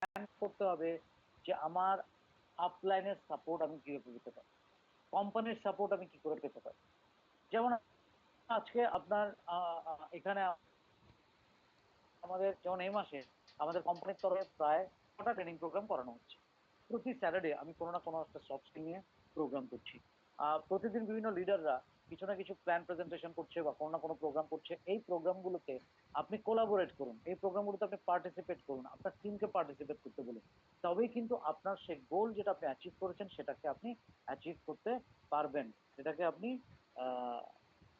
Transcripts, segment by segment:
Plan করতে হবে যে আমার আপলাইনের সাপোর্ট আমি কিভাবে পেতে পারি, কোম্পানির সাপোর্ট আমি কি করে পেতে পারি। যেমন আজকে আপনার এখানে আমাদের যেমন এই মাসে আমাদের কোম্পানির তরফে প্রায় 6টা ট্রেনিং প্রোগ্রাম করানো হচ্ছে। প্রতি স্যাটারডে আমি কোনো না কোনো একটা সফট স্কিল নিয়ে প্রোগ্রাম করছি। প্রতিদিন বিভিন্ন লিডাররা কিছু না কিছু প্ল্যান প্রেজেন্টেশন করছে বা কোনো না কোনো প্রোগ্রাম করছে। এই প্রোগ্রামগুলোতে আপনি কোলাবোরেট করুন, এই প্রোগ্রামগুলোতে আপনি পার্টিসিপেট করুন, আপনার টিমকে পার্টিসিপেট করতে বলুন। তবেই কিন্তু আপনার সেই গোল যেটা আপনি অ্যাচিভ করেছেন সেটাকে আপনি অ্যাচিভ করতে পারবেন, সেটাকে আপনি আহ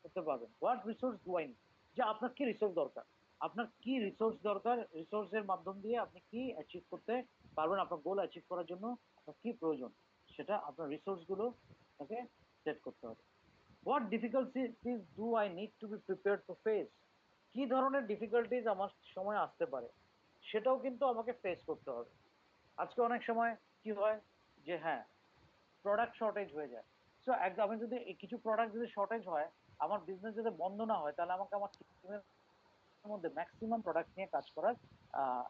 করতে পারবেন। What resource do I need, যে আপনার কি রিসোর্স দরকার, আপনার কি রিসোর্স দরকার, রিসোর্সের মাধ্যম দিয়ে আপনি কি অ্যাচিভ করতে পারবেন, আপনার গোল অ্যাচিভ করার জন্য আপনার কি প্রয়োজন, সেটা আপনার রিসোর্স গুলো আপনাকে সেট করতে হবে। What difficulties do I need to B prepare to face, কি ধরনের ডিফিকাল্টিজ আমার সময় আসতে পারে সেটাও কিন্তু আমাকে ফেস করতে হবে। আজকে অনেক সময় কি হয় যে হ্যাঁ, প্রোডাক্ট শর্টেজ হয়ে যায়। সো একদম আমি যদি কিছু প্রোডাক্ট যদি শর্টেজ হয়, আমার বিজনেস যদি বন্ধ না হয়, তাহলে আমাকে আমার টিমের মধ্যে ম্যাক্সিমাম প্রোডাক্ট নিয়ে কাজ করার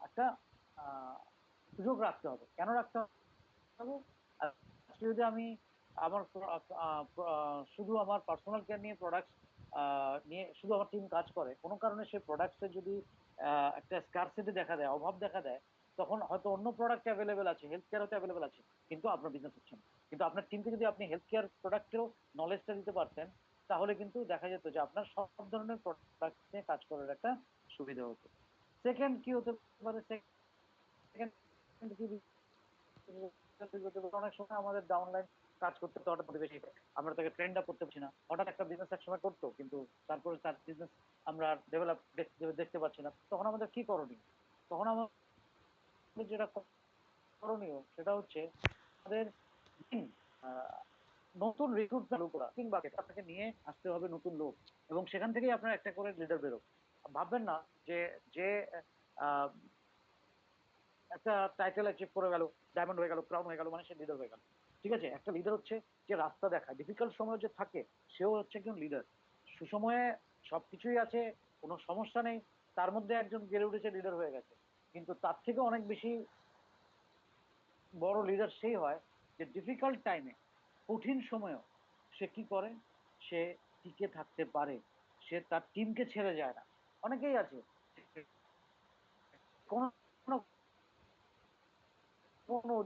একটা আহ, সুযোগ রাখতে হবে। কেন রাখতে হবে? আজকে যদি আমি আমার শুধু আমার পার্সোনাল কেয়ার নিয়ে প্রোডাক্টস নিয়ে শুধু আমার টিম কাজ করে, কোনো কারণে সেই প্রোডাক্টসে যদি একটা স্কারসিটি দেখা দেয়, অভাব দেখা দেয়, তখন হয়তো অন্য প্রোডাক্ট অ্যাভেলেবেল আছে, হেলথ কেয়ার হয়তো অ্যাভেলেবেল আছে, কিন্তু আপনার বিজনেস হচ্ছে না। কিন্তু আপনার টিমকে যদি আপনি হেলথ কেয়ার প্রোডাক্টেরও নলেজটা দিতে পারতেন, তাহলে কিন্তু দেখা যেত যে আপনার সব ধরনের প্রোডাক্ট নিয়ে কাজ করার একটা সুবিধা হতো। সেকেন্ড কি হতে পারে, সেকেন্ড কি অনেক সময় আমাদের ডাউনলাইন কাজ করতে তো হঠাৎ পরিবেশ, আমরা তাকে ট্রেন্ড আপ করতে পারছি না। হঠাৎ একটা বিজনেস এক সময় করতো, কিন্তু তারপরে তার বিজনেস আমরা ডেভেলপ দেখতে পাচ্ছি না, তখন আমাদের কি করণীয়? তখন আমাদের যেটা করণীয় সেটা হচ্ছে আমাদের আহ, নতুন রিক্রুট চালু করা, কিংবা আপনাকে নিয়ে আসতে হবে নতুন লোক, এবং সেখান থেকেই আপনার একটা করে লিডার বেরোবে। ভাববেন না যে যে আহ, একটা টাইটেল অ্যাচিভ করে গেল, ডায়মন্ড হয়ে গেল, ক্রাউন হয়ে গেল, মানে সে লিডার হয়ে গেল। ঠিক আছে, একটা লিডার হচ্ছে যে রাস্তা দেখায়, ডিফিকাল্ট সময় যে থাকে, সেও হচ্ছে একজন লিডার। সুসময়ে সবকিছুই আছে, কোনো সমস্যা নেই, তার মধ্যে একজন গেড়ে উঠেছে, লিডার হয়ে গেছে। কিন্তু তার থেকে অনেক বেশি বড় লিডার সেই হয় যে ডিফিকাল্ট টাইমে, কঠিন সময়েও সে কি করে, সে টিকে থাকতে পারে, সে তার টিমকে ছেড়ে যায় না। অনেকেই আছে কোনো কোনো